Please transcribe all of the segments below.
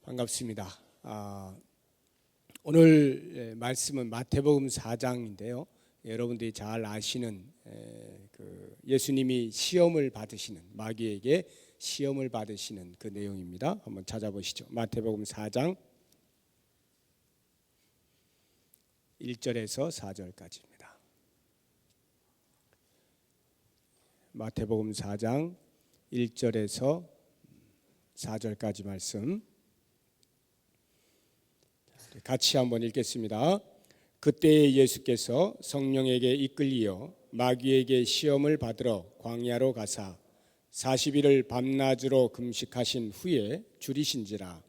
반갑습니다. 오늘 말씀은 마태복음 4장인데요. 여러분들이 잘 아시는 예수님이 시험을 받으시는, 마귀에게 시험을 받으시는 그 내용입니다. 한번 찾아보시죠. 마태복음 4장 1절에서 4절까지입니다. 마태복음 4장 1절에서 4절까지 말씀 같이 한번 읽겠습니다. 그때 예수께서 성령에게 이끌리어 마귀에게 시험을 받으러 광야로 가사 40일을 밤낮으로 금식하신 후에 줄이신지라.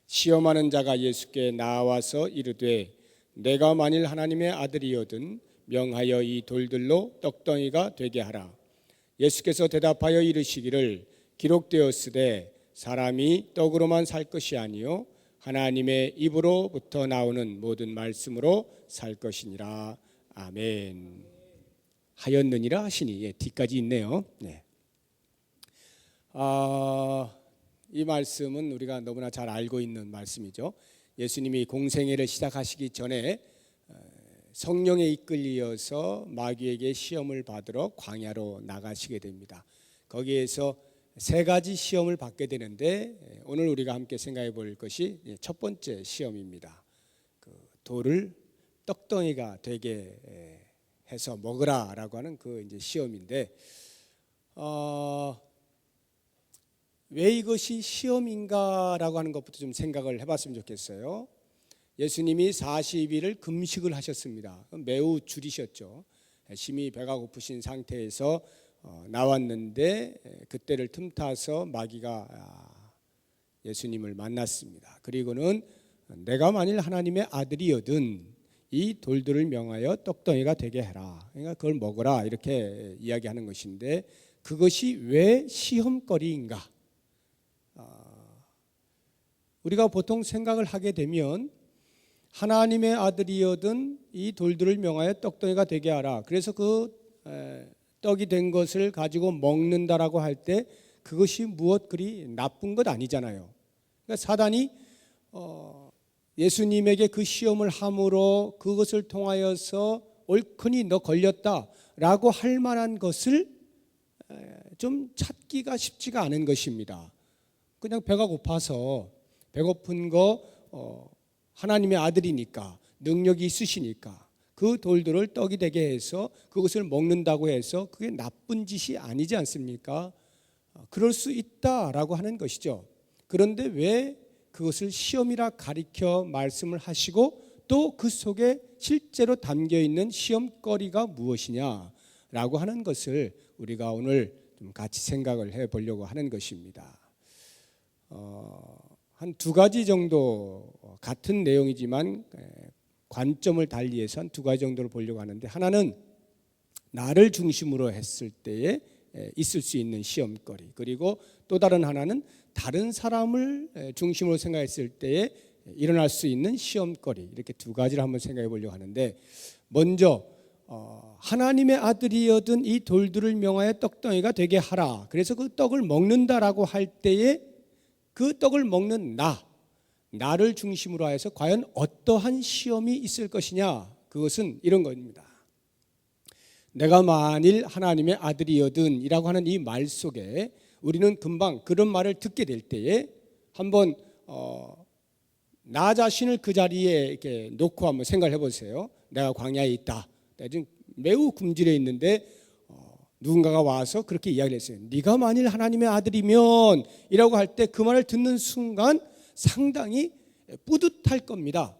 시험하는 자가 예수께 나와서 이르되 내가 만일 하나님의 아들이거든 명하여 이 돌들로 떡덩이가 되게 하라. 예수께서 대답하여 이르시기를 기록되었으되 사람이 떡으로만 살 것이 아니요 하나님의 입으로부터 나오는 모든 말씀으로 살 것이니라. 아멘. 하였느니라 하시니 뒤까지 있네요. 네. 이 말씀은 우리가 너무나 잘 알고 있는 말씀이죠. 예수님이 공생애를 시작하시기 전에 성령에 이끌려서 마귀에게 시험을 받으러 광야로 나가시게 됩니다. 거기에서 세 가지 시험을 받게 되는데 오늘 우리가 함께 생각해 볼 것이 첫 번째 시험입니다. 돌을 떡덩이가 되게 해서 먹으라라고 하는 그 이제 시험인데 왜 이것이 시험인가라고 하는 것부터 좀 생각을 해봤으면 좋겠어요. 예수님이 40일을 금식을 하셨습니다. 매우 줄이셨죠. 심히 배가 고프신 상태에서 나왔는데 그때를 틈타서 마귀가 예수님을 만났습니다. 그리고는 내가 만일 하나님의 아들이거든 이 돌들을 명하여 떡덩이가 되게 해라. 그러니까 그걸 먹어라 이렇게 이야기하는 것인데 그것이 왜 시험거리인가? 우리가 보통 생각을 하게 되면 하나님의 아들이거든 이 돌들을 명하여 떡덩이가 되게 하라. 그래서 떡이 된 것을 가지고 먹는다라고 할 때 그것이 무엇 그리 나쁜 것 아니잖아요. 그러니까 사단이 예수님에게 그 시험을 함으로 그것을 통하여서 옳거니 너 걸렸다라고 할 만한 것을 좀 찾기가 쉽지가 않은 것입니다. 그냥 배가 고파서 배고픈 거 하나님의 아들이니까 능력이 있으시니까 그 돌들을 떡이 되게 해서 그것을 먹는다고 해서 그게 나쁜 짓이 아니지 않습니까? 그럴 수 있다라고 하는 것이죠. 그런데 왜 그것을 시험이라 가리켜 말씀을 하시고 또 그 속에 실제로 담겨 있는 시험거리가 무엇이냐라고 하는 것을 우리가 오늘 좀 같이 생각을 해보려고 하는 것입니다. 한 두 가지 정도 같은 내용이지만 관점을 달리해서 한 두 가지 정도를 보려고 하는데 하나는 나를 중심으로 했을 때에 있을 수 있는 시험거리, 그리고 또 다른 하나는 다른 사람을 중심으로 생각했을 때에 일어날 수 있는 시험거리, 이렇게 두 가지를 한번 생각해 보려고 하는데 먼저 하나님의 아들이거든 이 돌들을 명하여 떡덩이가 되게 하라. 그래서 그 떡을 먹는다라고 할 때에 그 떡을 먹는 나를 중심으로 해서 과연 어떠한 시험이 있을 것이냐, 그것은 이런 겁니다. 내가 만일 하나님의 아들이거든 이라고 하는 이 말 속에 우리는 금방 그런 말을 듣게 될 때에 한번 나 자신을 그 자리에 이렇게 놓고 한번 생각을 해보세요. 내가 광야에 있다. 지금 매우 굶주려 있는데 누군가가 와서 그렇게 이야기를 했어요. 네가 만일 하나님의 아들이면 이라고 할 때 그 말을 듣는 순간 상당히 뿌듯할 겁니다.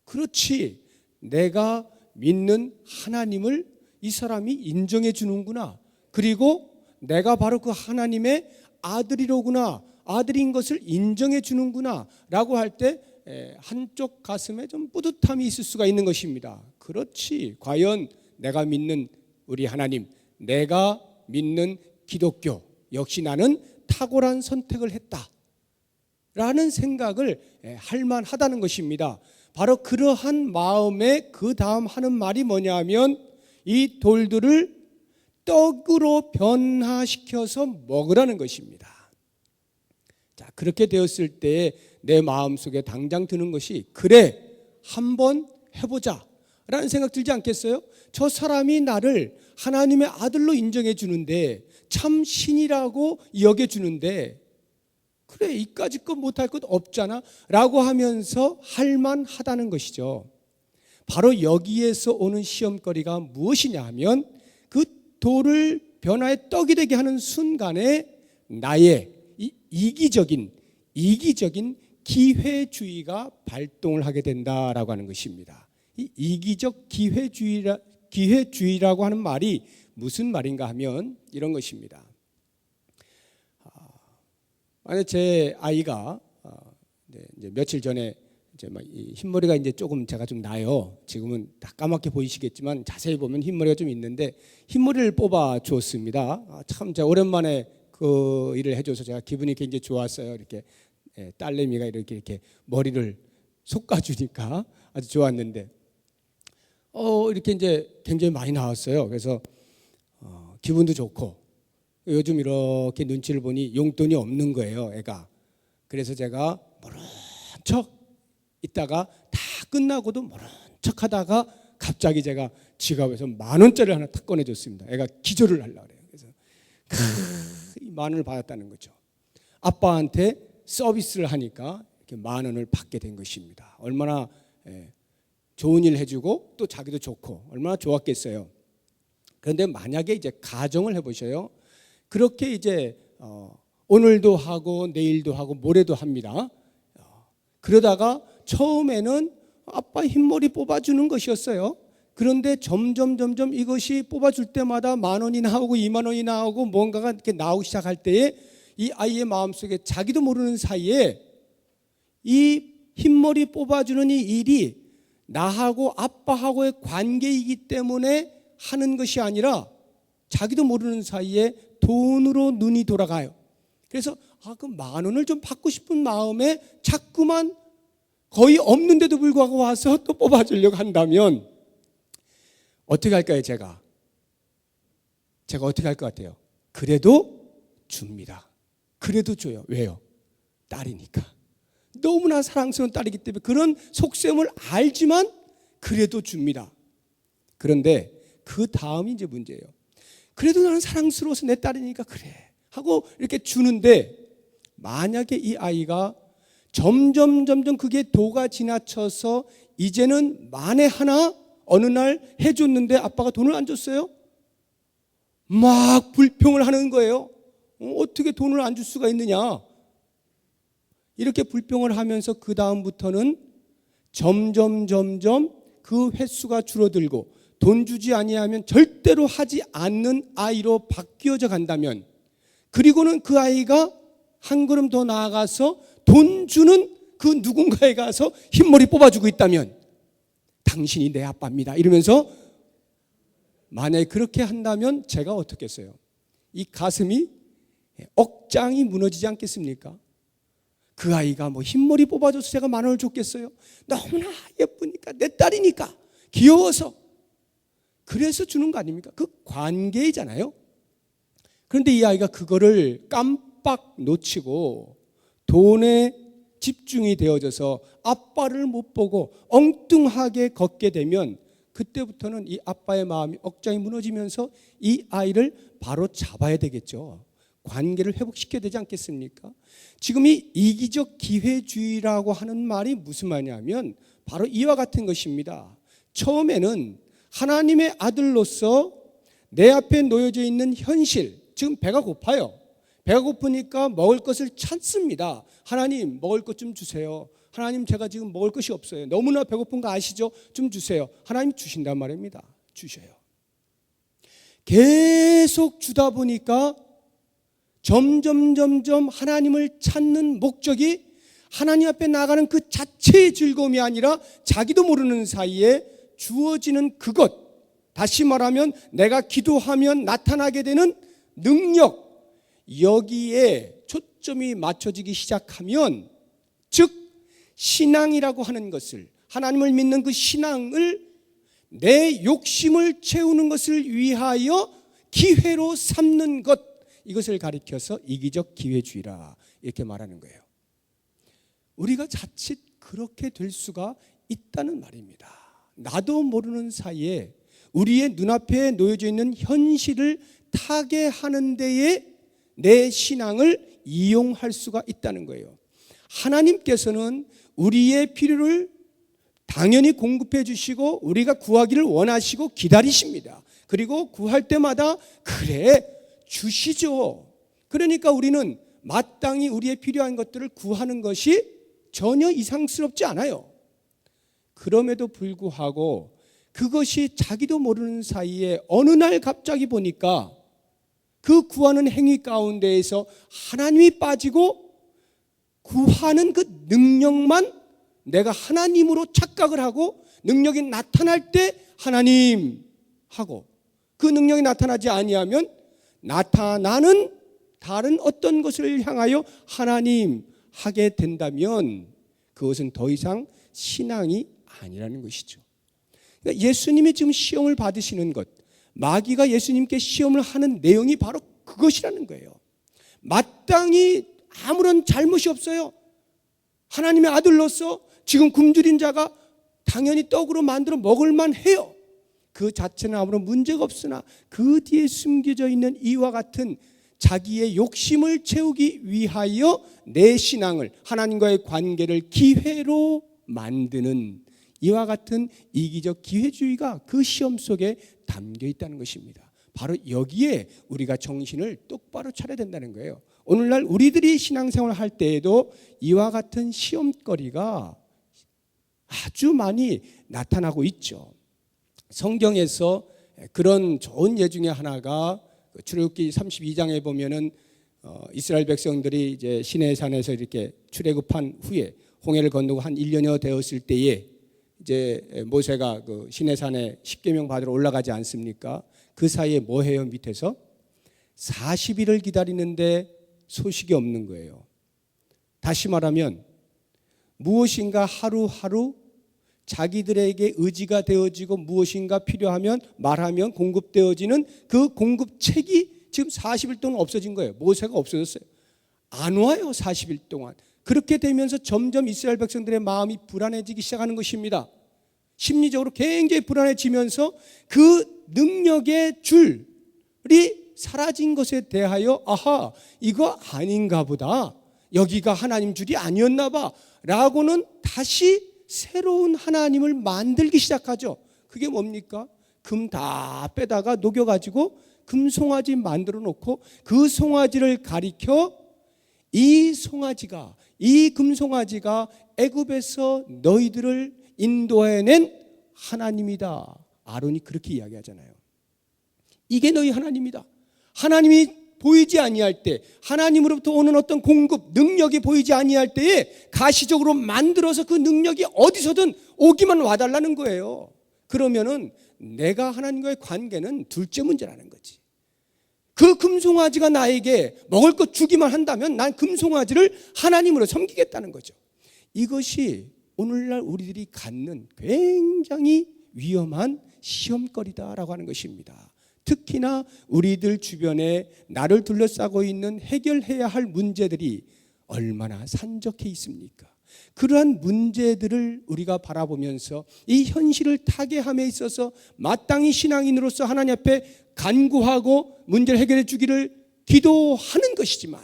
그렇지, 내가 믿는 하나님을 이 사람이 인정해 주는구나. 그리고 내가 바로 그 하나님의 아들이로구나, 아들인 것을 인정해 주는구나 라고 할 때 한쪽 가슴에 좀 뿌듯함이 있을 수가 있는 것입니다. 그렇지, 과연 내가 믿는 우리 하나님, 내가 믿는 기독교, 역시 나는 탁월한 선택을 했다 라는 생각을 할 만하다는 것입니다. 바로 그러한 마음에 그 다음 하는 말이 뭐냐면 이 돌들을 떡으로 변화시켜서 먹으라는 것입니다. 자, 그렇게 되었을 때 내 마음속에 당장 드는 것이 그래 한번 해보자 라는 생각 들지 않겠어요? 저 사람이 나를 하나님의 아들로 인정해 주는데, 참 신이라고 여겨주는데, 그래 이까짓 것 못할 것 없잖아 라고 하면서 할만하다는 것이죠. 바로 여기에서 오는 시험거리가 무엇이냐 하면, 그 돌을 변화의 떡이 되게 하는 순간에 나의 이기적인 기회주의가 발동을 하게 된다라고 하는 것입니다. 이 이기적 기회주의라고 하는 말이 무슨 말인가 하면 이런 것입니다. 만약 제 아이가 이제 며칠 전에 이제 막 흰머리가 이제 조금 제가 좀 나요. 지금은 다 까맣게 보이시겠지만 자세히 보면 흰머리가 좀 있는데, 흰머리를 뽑아 주었습니다. 참 제가 오랜만에 그 일을 해줘서 제가 기분이 굉장히 좋았어요. 이렇게 딸내미가 이렇게 머리를 솎아주니까 아주 좋았는데, 이렇게 이제 굉장히 많이 나왔어요. 그래서 기분도 좋고, 요즘 이렇게 눈치를 보니 용돈이 없는 거예요, 애가. 그래서 제가 모른 척 있다가 다 끝나고도 모른 척 하다가 갑자기 제가 지갑에서 10,000원짜리 하나 탁 꺼내줬습니다. 애가 기절을 하려고 그래요. 그래서 이 10,000원을 받았다는 거죠. 아빠한테 서비스를 하니까 이렇게 10,000원을 받게 된 것입니다. 얼마나 좋은 일 해주고 또 자기도 좋고 얼마나 좋았겠어요. 그런데 만약에 이제 가정을 해보셔요. 그렇게 이제 오늘도 하고 내일도 하고 모레도 합니다. 그러다가 처음에는 아빠 흰머리 뽑아주는 것이었어요. 그런데 점점 이것이 뽑아줄 때마다 10,000원이 나오고 20,000원이 나오고 뭔가가 이렇게 나오기 시작할 때에 이 아이의 마음속에 자기도 모르는 사이에 이 흰머리 뽑아주는 이 일이 나하고 아빠하고의 관계이기 때문에 하는 것이 아니라 자기도 모르는 사이에 돈으로 눈이 돌아가요. 그래서 그 10,000원을 좀 받고 싶은 마음에 자꾸만 거의 없는데도 불구하고 와서 또 뽑아주려고 한다면 어떻게 할까요? 제가 어떻게 할 것 같아요? 그래도 줍니다. 그래도 줘요. 왜요? 딸이니까. 너무나 사랑스러운 딸이기 때문에 그런 속셈을 알지만 그래도 줍니다. 그런데 그 다음이 이제 문제예요. 그래도 나는 사랑스러워서 내 딸이니까 그래 하고 이렇게 주는데, 만약에 이 아이가 점점 그게 도가 지나쳐서 이제는 만에 하나 어느 날 해줬는데 아빠가 돈을 안 줬어요? 막 불평을 하는 거예요. 어떻게 돈을 안 줄 수가 있느냐, 이렇게 불평을 하면서 그 다음부터는 점점 그 횟수가 줄어들고 돈 주지 아니하면 절대로 하지 않는 아이로 바뀌어져 간다면, 그리고는 그 아이가 한 걸음 더 나아가서 돈 주는 그 누군가에 가서 흰머리 뽑아주고 있다면 당신이 내 아빠입니다 이러면서, 만약에 그렇게 한다면 제가 어떻겠어요? 이 가슴이 억장이 무너지지 않겠습니까? 그 아이가 뭐 흰머리 뽑아줘서 제가 10,000원을 줬겠어요? 너무나 예쁘니까, 내 딸이니까, 귀여워서 그래서 주는 거 아닙니까? 그 관계이잖아요. 그런데 이 아이가 그거를 깜빡 놓치고 돈에 집중이 되어져서 아빠를 못 보고 엉뚱하게 걷게 되면, 그때부터는 이 아빠의 마음이 억장이 무너지면서 이 아이를 바로 잡아야 되겠죠. 관계를 회복시켜야 되지 않겠습니까? 지금 이 이기적 기회주의라고 하는 말이 무슨 말이냐면 바로 이와 같은 것입니다. 처음에는 하나님의 아들로서 내 앞에 놓여져 있는 현실, 지금 배가 고파요. 배가 고프니까 먹을 것을 찾습니다. 하나님 먹을 것 좀 주세요. 하나님 제가 지금 먹을 것이 없어요. 너무나 배고픈 거 아시죠? 좀 주세요. 하나님 주신단 말입니다. 주셔요. 계속 주다 보니까 점점 하나님을 찾는 목적이 하나님 앞에 나가는 그 자체의 즐거움이 아니라 자기도 모르는 사이에 주어지는 그것, 다시 말하면 내가 기도하면 나타나게 되는 능력, 여기에 초점이 맞춰지기 시작하면, 즉 신앙이라고 하는 것을, 하나님을 믿는 그 신앙을 내 욕심을 채우는 것을 위하여 기회로 삼는 것, 이것을 가리켜서 이기적 기회주의라 이렇게 말하는 거예요. 우리가 자칫 그렇게 될 수가 있다는 말입니다. 나도 모르는 사이에 우리의 눈앞에 놓여져 있는 현실을 타개하는 데에 내 신앙을 이용할 수가 있다는 거예요. 하나님께서는 우리의 필요를 당연히 공급해 주시고 우리가 구하기를 원하시고 기다리십니다. 그리고 구할 때마다 그래 주시죠. 그러니까 우리는 마땅히 우리의 필요한 것들을 구하는 것이 전혀 이상스럽지 않아요. 그럼에도 불구하고 그것이 자기도 모르는 사이에 어느 날 갑자기 보니까 그 구하는 행위 가운데에서 하나님이 빠지고 구하는 그 능력만 내가 하나님으로 착각을 하고 능력이 나타날 때 하나님 하고 그 능력이 나타나지 아니하면 나타나는 다른 어떤 것을 향하여 하나님 하게 된다면 그것은 더 이상 신앙이 아니라는 것이죠. 그러니까 예수님이 지금 시험을 받으시는 것, 마귀가 예수님께 시험을 하는 내용이 바로 그것이라는 거예요. 마땅히 아무런 잘못이 없어요. 하나님의 아들로서 지금 굶주린 자가 당연히 떡으로 만들어 먹을만 해요. 그 자체는 아무런 문제가 없으나 그 뒤에 숨겨져 있는 이와 같은 자기의 욕심을 채우기 위하여 내 신앙을, 하나님과의 관계를 기회로 만드는 이와 같은 이기적 기회주의가 그 시험 속에 담겨 있다는 것입니다. 바로 여기에 우리가 정신을 똑바로 차려야 된다는 거예요. 오늘날 우리들이 신앙생활을 할 때에도 이와 같은 시험거리가 아주 많이 나타나고 있죠. 성경에서 그런 좋은 예 중에 하나가 출애굽기 32장에 보면은 이스라엘 백성들이 이제 시내산에서 이렇게 출애굽한 후에 홍해를 건너고 한 1년여 되었을 때에 이제 모세가 그 시내산에 십계명 받으러 올라가지 않습니까? 그 사이에 뭐 해요? 밑에서 40일을 기다리는데 소식이 없는 거예요. 다시 말하면 무엇인가 하루하루 자기들에게 의지가 되어지고 무엇인가 필요하면 말하면 공급되어지는 그 공급책이 지금 40일 동안 없어진 거예요. 모세가 없어졌어요. 안 와요. 40일 동안. 그렇게 되면서 점점 이스라엘 백성들의 마음이 불안해지기 시작하는 것입니다. 심리적으로 굉장히 불안해지면서 그 능력의 줄이 사라진 것에 대하여 아하, 이거 아닌가 보다. 여기가 하나님 줄이 아니었나 봐. 라고는 다시 새로운 하나님을 만들기 시작하죠. 그게 뭡니까? 금 다 빼다가 녹여가지고 금송아지 만들어 놓고 그 송아지를 가리켜 이 송아지가, 이 금송아지가 애굽에서 너희들을 인도해낸 하나님이다. 아론이 그렇게 이야기하잖아요. 이게 너희 하나님이다. 하나님이 보이지 아니할 때, 하나님으로부터 오는 어떤 공급, 능력이 보이지 아니할 때에 가시적으로 만들어서 그 능력이 어디서든 오기만 와달라는 거예요. 그러면은 내가 하나님과의 관계는 둘째 문제라는 거지. 그 금송아지가 나에게 먹을 것 주기만 한다면 난 금송아지를 하나님으로 섬기겠다는 거죠. 이것이 오늘날 우리들이 갖는 굉장히 위험한 시험거리다라고 하는 것입니다. 특히나 우리들 주변에 나를 둘러싸고 있는 해결해야 할 문제들이 얼마나 산적해 있습니까? 그러한 문제들을 우리가 바라보면서 이 현실을 타개함에 있어서 마땅히 신앙인으로서 하나님 앞에 간구하고 문제를 해결해 주기를 기도하는 것이지만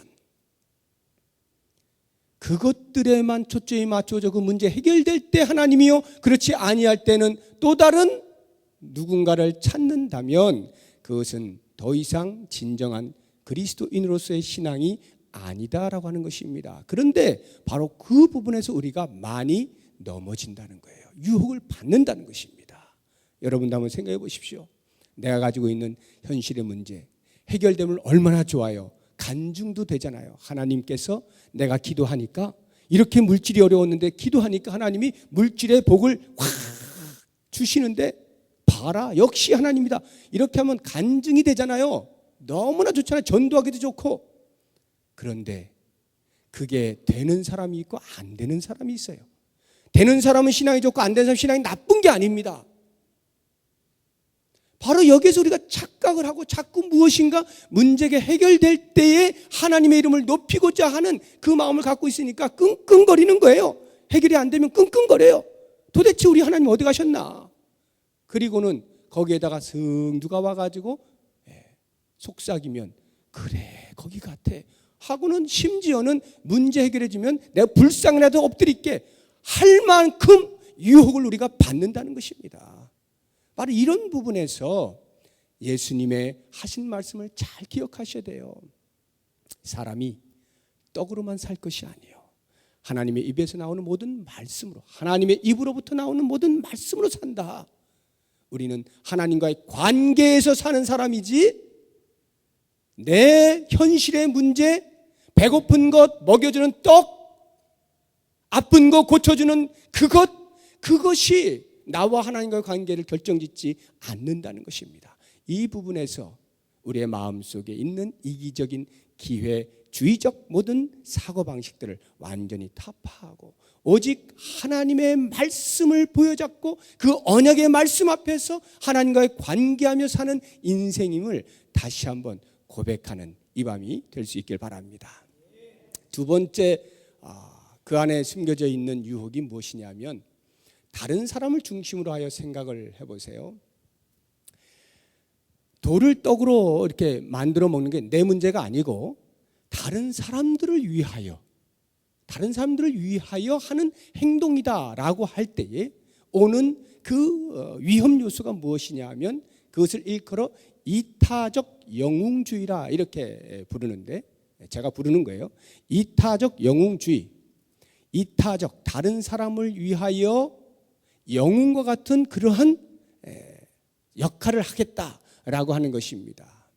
그것들에만 초점이 맞춰져 그 문제 해결될 때 하나님이요, 그렇지 아니할 때는 또 다른 누군가를 찾는다면 그것은 더 이상 진정한 그리스도인으로서의 신앙이 아니다라고 하는 것입니다. 그런데 바로 그 부분에서 우리가 많이 넘어진다는 거예요. 유혹을 받는다는 것입니다. 여러분도 한번 생각해 보십시오. 내가 가지고 있는 현실의 문제 해결되면 얼마나 좋아요. 간증도 되잖아요. 하나님께서 내가 기도하니까 이렇게 물질이 어려웠는데 기도하니까 하나님이 물질의 복을 확 주시는데 봐라, 역시 하나님이다. 이렇게 하면 간증이 되잖아요. 너무나 좋잖아요. 전도하기도 좋고. 그런데 그게 되는 사람이 있고 안 되는 사람이 있어요. 되는 사람은 신앙이 좋고 안 되는 사람은 신앙이 나쁜 게 아닙니다. 바로 여기서 우리가 착각을 하고 자꾸 무엇인가 문제가 해결될 때에 하나님의 이름을 높이고자 하는 그 마음을 갖고 있으니까 끙끙거리는 거예요. 해결이 안 되면 끙끙거려요. 도대체 우리 하나님 어디 가셨나? 그리고는 거기에다가 슥 누가 와가지고 속삭이면 그래 거기 같아 하고는 심지어는 문제 해결해주면 내가 불쌍이라도 엎드릴게 할 만큼 유혹을 우리가 받는다는 것입니다. 바로 이런 부분에서 예수님의 하신 말씀을 잘 기억하셔야 돼요. 사람이 떡으로만 살 것이 아니에요. 하나님의 입에서 나오는 모든 말씀으로, 하나님의 입으로부터 나오는 모든 말씀으로 산다. 우리는 하나님과의 관계에서 사는 사람이지 내 현실의 문제, 배고픈 것 먹여주는 떡, 아픈 거 고쳐주는 그것이 나와 하나님과의 관계를 결정짓지 않는다는 것입니다. 이 부분에서 우리의 마음속에 있는 이기적인 기회주의적 모든 사고방식들을 완전히 타파하고 오직 하나님의 말씀을 보여잡고 그 언약의 말씀 앞에서 하나님과의 관계하며 사는 인생임을 다시 한번 고백하는 이 밤이 될 수 있길 바랍니다. 두 번째 그 안에 숨겨져 있는 유혹이 무엇이냐면 다른 사람을 중심으로 하여 생각을 해보세요. 돌을 떡으로 이렇게 만들어 먹는 게 내 문제가 아니고 다른 사람들을 위하여 하는 행동이다라고 할 때에 오는 그 위험 요소가 무엇이냐 하면 그것을 일컬어 이타적 영웅주의라 이렇게 부르는데 제가 부르는 거예요. 이타적 영웅주의. 이타적 다른 사람을 위하여 영웅과 같은 그러한 역할을 하겠다라고 하는 것입니다.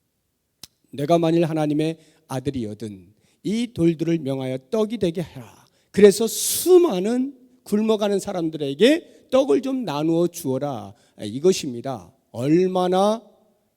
내가 만일 하나님의 아들이거든 이 돌들을 명하여 떡이 되게 해라. 그래서 수많은 굶어가는 사람들에게 떡을 좀 나누어 주어라. 이것입니다. 얼마나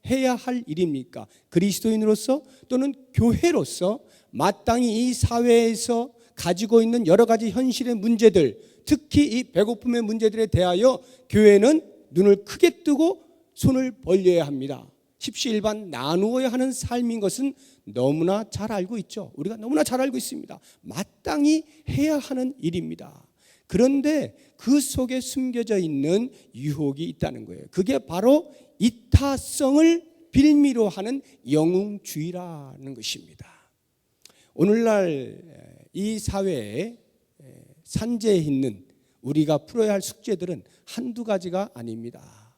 해야 할 일입니까? 그리스도인으로서 또는 교회로서 마땅히 이 사회에서 가지고 있는 여러 가지 현실의 문제들, 특히 이 배고픔의 문제들에 대하여 교회는 눈을 크게 뜨고 손을 벌려야 합니다. 십시일반 나누어야 하는 삶인 것은 너무나 잘 알고 있죠. 우리가 너무나 잘 알고 있습니다. 마땅히 해야 하는 일입니다. 그런데 그 속에 숨겨져 있는 유혹이 있다는 거예요. 그게 바로 이타성을 빌미로 하는 영웅주의라는 것입니다. 오늘날 이 사회에 산재해 있는 우리가 풀어야 할 숙제들은 한두 가지가 아닙니다.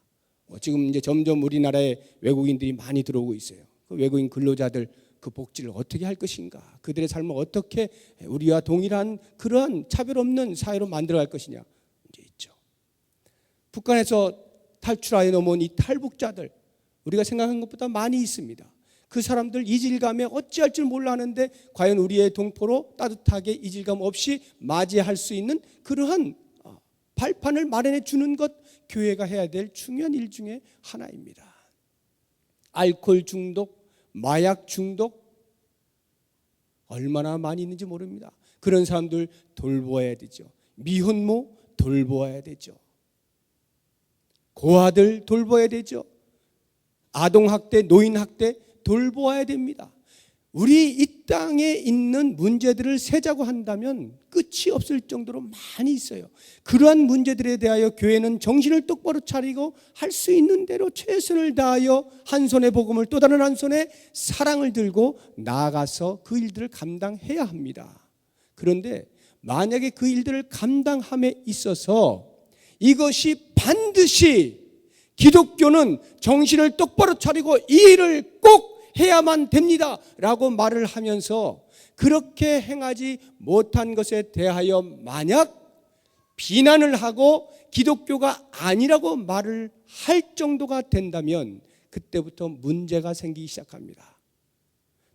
지금 이제 점점 우리나라에 외국인들이 많이 들어오고 있어요. 그 외국인 근로자들 그 복지를 어떻게 할 것인가? 그들의 삶을 어떻게 우리와 동일한 그러한 차별 없는 사회로 만들어갈 것이냐 문제 있죠. 북한에서 탈출하여 넘어온 이 탈북자들 우리가 생각한 것보다 많이 있습니다. 그 사람들 이질감에 어찌할 줄 몰라 하는데 과연 우리의 동포로 따뜻하게 이질감 없이 맞이할 수 있는 그러한 발판을 마련해 주는 것 교회가 해야 될 중요한 일 중에 하나입니다. 알코올 중독, 마약 중독 얼마나 많이 있는지 모릅니다. 그런 사람들 돌보아야 되죠. 미혼모 돌보아야 되죠. 고아들 돌봐야 되죠. 아동학대, 노인학대 돌보아야 됩니다. 우리 이 땅에 있는 문제들을 세자고 한다면 끝이 없을 정도로 많이 있어요. 그러한 문제들에 대하여 교회는 정신을 똑바로 차리고 할 수 있는 대로 최선을 다하여 한 손에 복음을 또 다른 한 손에 사랑을 들고 나아가서 그 일들을 감당해야 합니다. 그런데 만약에 그 일들을 감당함에 있어서 이것이 반드시 기독교는 정신을 똑바로 차리고 이 일을 꼭 해야만 됩니다 라고 말을 하면서 그렇게 행하지 못한 것에 대하여 만약 비난을 하고 기독교가 아니라고 말을 할 정도가 된다면 그때부터 문제가 생기기 시작합니다.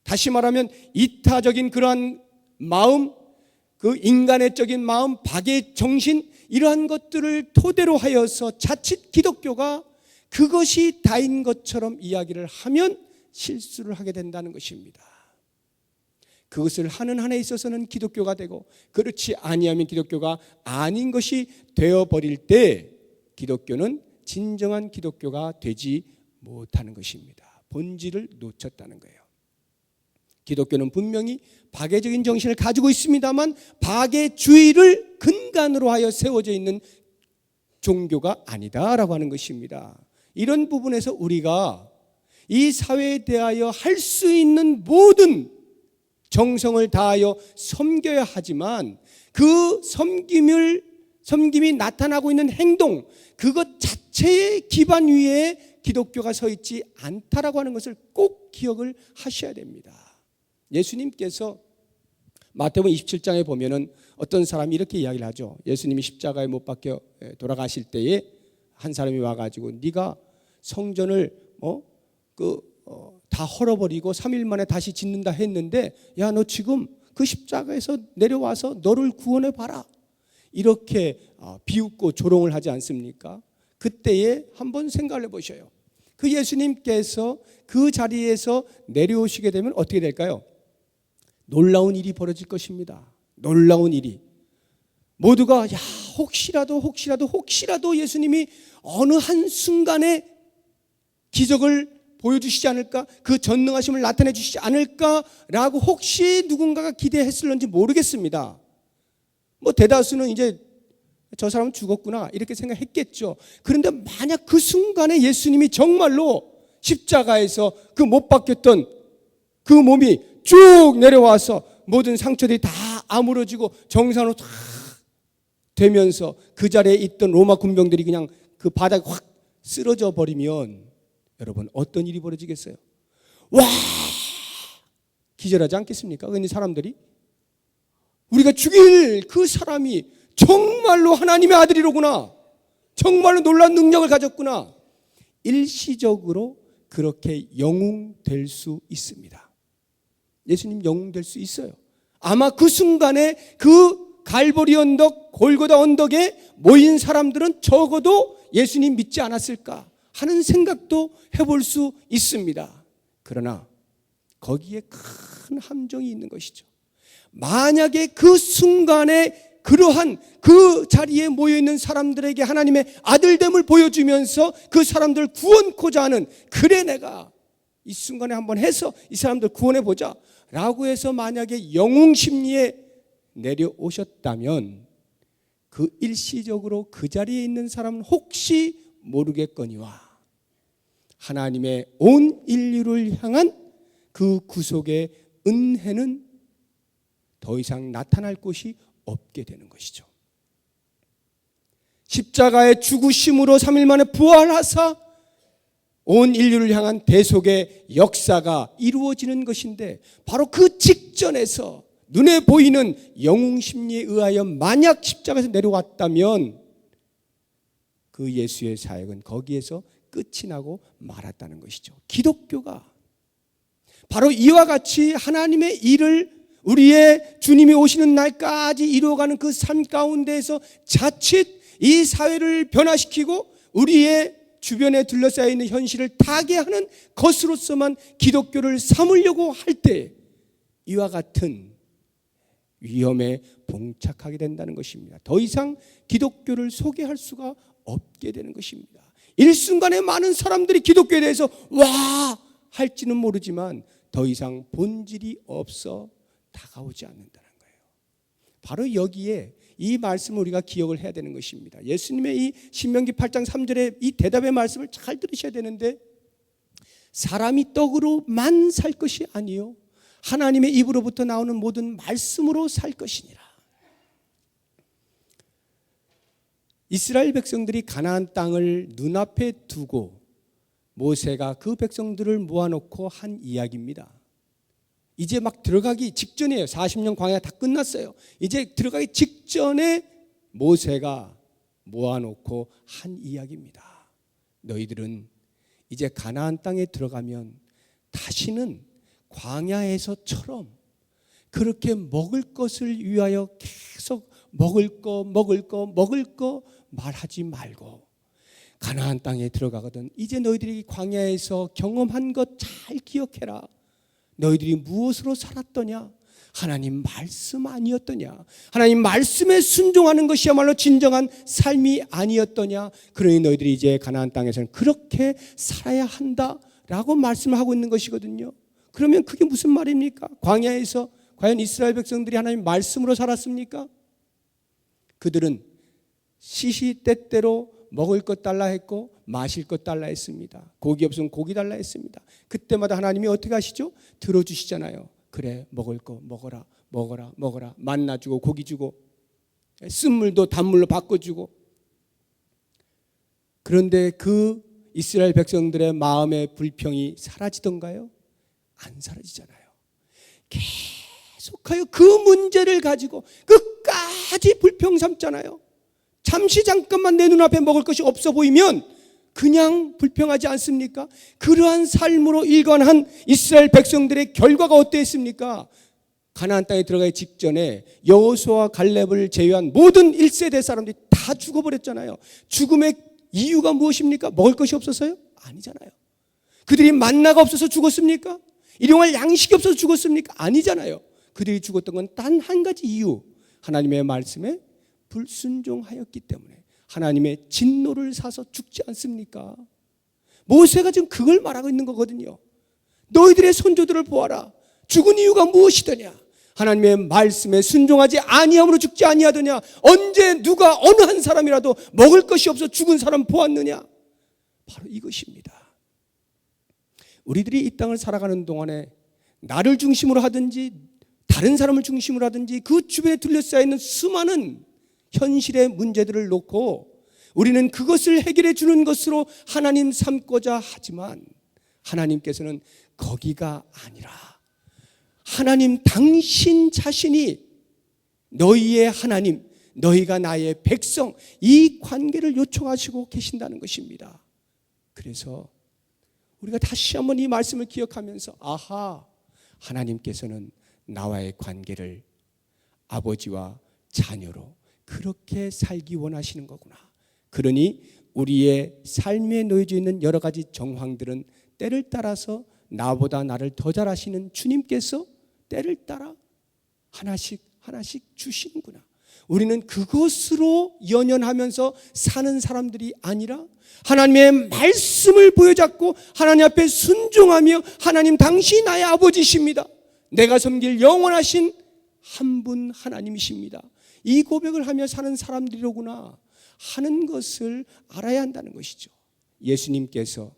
다시 말하면 이타적인 그러한 마음, 그 인간의적인 마음, 박의 정신 이러한 것들을 토대로 하여서 자칫 기독교가 그것이 다인 것처럼 이야기를 하면 실수를 하게 된다는 것입니다. 그것을 하는 한에 있어서는 기독교가 되고 그렇지 아니하면 기독교가 아닌 것이 되어버릴 때 기독교는 진정한 기독교가 되지 못하는 것입니다. 본질을 놓쳤다는 거예요. 기독교는 분명히 박애적인 정신을 가지고 있습니다만 박애주의를 근간으로 하여 세워져 있는 종교가 아니다라고 하는 것입니다. 이런 부분에서 우리가 이 사회에 대하여 할 수 있는 모든 정성을 다하여 섬겨야 하지만 그 섬김이 나타나고 있는 행동, 그것 자체의 기반 위에 기독교가 서 있지 않다라고 하는 것을 꼭 기억을 하셔야 됩니다. 예수님께서 마태복음 27장에 보면은 어떤 사람이 이렇게 이야기를 하죠. 예수님이 십자가에 못 박혀 돌아가실 때에 한 사람이 와가지고 네가 성전을 다 헐어버리고 3일 만에 다시 짓는다 했는데 야, 너 지금 그 십자가에서 내려와서 너를 구원해 봐라. 이렇게 비웃고 조롱을 하지 않습니까? 그때에 한번 생각을 해보셔요. 그 예수님께서 그 자리에서 내려오시게 되면 어떻게 될까요? 놀라운 일이 벌어질 것입니다. 놀라운 일이. 모두가 야, 혹시라도 예수님이 어느 한순간에 기적을 보여주시지 않을까? 그 전능하심을 나타내 주시지 않을까라고 혹시 누군가가 기대했을런지 모르겠습니다. 대다수는 이제 저 사람은 죽었구나 이렇게 생각했겠죠. 그런데 만약 그 순간에 예수님이 정말로 십자가에서 그 못 박혔던 그 몸이 쭉 내려와서 모든 상처들이 다 아물어지고 정상으로 다 되면서 그 자리에 있던 로마 군병들이 그냥 그 바닥에 확 쓰러져 버리면 여러분 어떤 일이 벌어지겠어요? 와! 기절하지 않겠습니까? 근데 사람들이 우리가 죽일 그 사람이 정말로 하나님의 아들이로구나. 정말로 놀라운 능력을 가졌구나. 일시적으로 그렇게 영웅될 수 있습니다. 예수님 영웅될 수 있어요. 아마 그 순간에 그 갈보리 언덕, 골고다 언덕에 모인 사람들은 적어도 예수님 믿지 않았을까 하는 생각도 해볼 수 있습니다. 그러나 거기에 큰 함정이 있는 것이죠. 만약에 그 순간에 그러한 그 자리에 모여있는 사람들에게 하나님의 아들됨을 보여주면서 그 사람들을 구원코자 하는, 그래 내가 이 순간에 한번 해서 이 사람들 구원해보자 라고 해서 만약에 영웅심리에 내려오셨다면 그 일시적으로 그 자리에 있는 사람은 혹시 모르겠거니와 하나님의 온 인류를 향한 그 구속의 은혜는 더 이상 나타날 곳이 없게 되는 것이죠. 십자가의 죽으심으로 3일 만에 부활하사 온 인류를 향한 대속의 역사가 이루어지는 것인데, 바로 그 직전에서 눈에 보이는 영웅심리에 의하여 만약 십자가에서 내려왔다면 그 예수의 사역은 거기에서 끝이 나고 말았다는 것이죠. 기독교가 바로 이와 같이 하나님의 일을 우리의 주님이 오시는 날까지 이루어가는 그 삶 가운데에서 자칫 이 사회를 변화시키고 우리의 주변에 둘러싸여 있는 현실을 타개하는 것으로서만 기독교를 삼으려고 할 때 이와 같은 위험에 봉착하게 된다는 것입니다. 더 이상 기독교를 소개할 수가 없게 되는 것입니다. 일순간에 많은 사람들이 기독교에 대해서 와 할지는 모르지만 더 이상 본질이 없어 다가오지 않는다는 거예요. 바로 여기에 이 말씀을 우리가 기억을 해야 되는 것입니다. 예수님의 이 신명기 8장 3절의 이 대답의 말씀을 잘 들으셔야 되는데, 사람이 떡으로만 살 것이 아니요 하나님의 입으로부터 나오는 모든 말씀으로 살 것이니라. 이스라엘 백성들이 가나안 땅을 눈앞에 두고 모세가 그 백성들을 모아놓고 한 이야기입니다. 이제 막 들어가기 직전이에요. 40년 광야 다 끝났어요. 이제 들어가기 직전에 모세가 모아놓고 한 이야기입니다. 너희들은 이제 가나안 땅에 들어가면 다시는 광야에서처럼 그렇게 먹을 것을 위하여 계속 먹을 거 말하지 말고 가나안 땅에 들어가거든 이제 너희들이 광야에서 경험한 것 잘 기억해라. 너희들이 무엇으로 살았더냐? 하나님 말씀 아니었더냐? 하나님 말씀에 순종하는 것이야말로 진정한 삶이 아니었더냐? 그러니 너희들이 이제 가나안 땅에서는 그렇게 살아야 한다라고 말씀을 하고 있는 것이거든요. 그러면 그게 무슨 말입니까? 광야에서 과연 이스라엘 백성들이 하나님 말씀으로 살았습니까? 그들은 시시때때로 먹을 것 달라 했고 마실 것 달라 했습니다. 고기 없으면 고기 달라 했습니다. 그때마다 하나님이 어떻게 하시죠? 들어주시잖아요. 그래, 먹을 거 먹어라, 먹어라, 먹어라. 만나 주고 고기 주고 쓴물도 단물로 바꿔주고. 그런데 그 이스라엘 백성들의 마음의 불평이 사라지던가요? 안 사라지잖아요. 계속하여 그 문제를 가지고 끝까지 불평 삼잖아요. 잠시 잠깐만 내 눈앞에 먹을 것이 없어 보이면 그냥 불평하지 않습니까? 그러한 삶으로 일관한 이스라엘 백성들의 결과가 어땠습니까? 가나안 땅에 들어가기 직전에 여호수아와 갈렙을 제외한 모든 1세대 사람들이 다 죽어버렸잖아요. 죽음의 이유가 무엇입니까? 먹을 것이 없어서요? 아니잖아요. 그들이 만나가 없어서 죽었습니까? 일용할 양식이 없어서 죽었습니까? 아니잖아요. 그들이 죽었던 건 단 한 가지 이유, 하나님의 말씀에 불순종하였기 때문에 하나님의 진노를 사서 죽지 않습니까? 모세가 지금 그걸 말하고 있는 거거든요. 너희들의 손조들을 보아라. 죽은 이유가 무엇이더냐? 하나님의 말씀에 순종하지 아니함으로 죽지 아니하더냐? 언제 누가 어느 한 사람이라도 먹을 것이 없어 죽은 사람 보았느냐? 바로 이것입니다. 우리들이 이 땅을 살아가는 동안에 나를 중심으로 하든지 다른 사람을 중심으로 하든지 그 주변에 둘러싸여 있는 수많은 현실의 문제들을 놓고 우리는 그것을 해결해 주는 것으로 하나님 삼고자 하지만 하나님께서는 거기가 아니라 하나님 당신 자신이 너희의 하나님, 너희가 나의 백성, 이 관계를 요청하시고 계신다는 것입니다. 그래서 우리가 다시 한번 이 말씀을 기억하면서 아하, 하나님께서는 나와의 관계를 아버지와 자녀로 그렇게 살기 원하시는 거구나. 그러니 우리의 삶에 놓여져 있는 여러 가지 정황들은 때를 따라서 나보다 나를 더 잘 아시는 주님께서 때를 따라 하나씩 하나씩 주시는구나. 우리는 그것으로 연연하면서 사는 사람들이 아니라 하나님의 말씀을 보여잡고 하나님 앞에 순종하며 하나님 당신이 나의 아버지십니다. 내가 섬길 영원하신 한 분 하나님이십니다. 이 고백을 하며 사는 사람들이로구나 하는 것을 알아야 한다는 것이죠. 예수님께서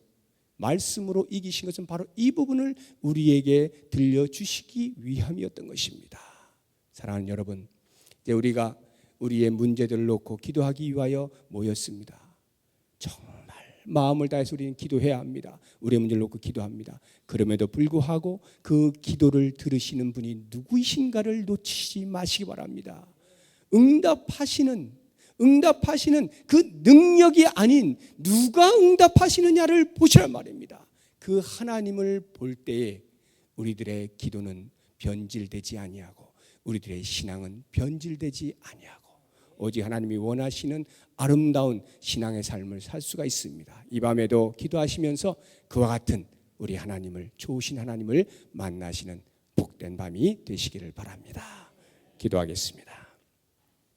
말씀으로 이기신 것은 바로 이 부분을 우리에게 들려주시기 위함이었던 것입니다. 사랑하는 여러분, 이제 우리가 우리의 문제들을 놓고 기도하기 위하여 모였습니다. 정말 마음을 다해서 우리는 기도해야 합니다. 우리의 문제를 놓고 기도합니다. 그럼에도 불구하고 그 기도를 들으시는 분이 누구이신가를 놓치지 마시기 바랍니다. 응답하시는 그 능력이 아닌 누가 응답하시느냐를 보시란 말입니다. 그 하나님을 볼 때에 우리들의 기도는 변질되지 아니하고 우리들의 신앙은 변질되지 아니하고 오직 하나님이 원하시는 아름다운 신앙의 삶을 살 수가 있습니다. 이 밤에도 기도하시면서 그와 같은 우리 하나님을, 좋으신 하나님을 만나시는 복된 밤이 되시기를 바랍니다. 기도하겠습니다.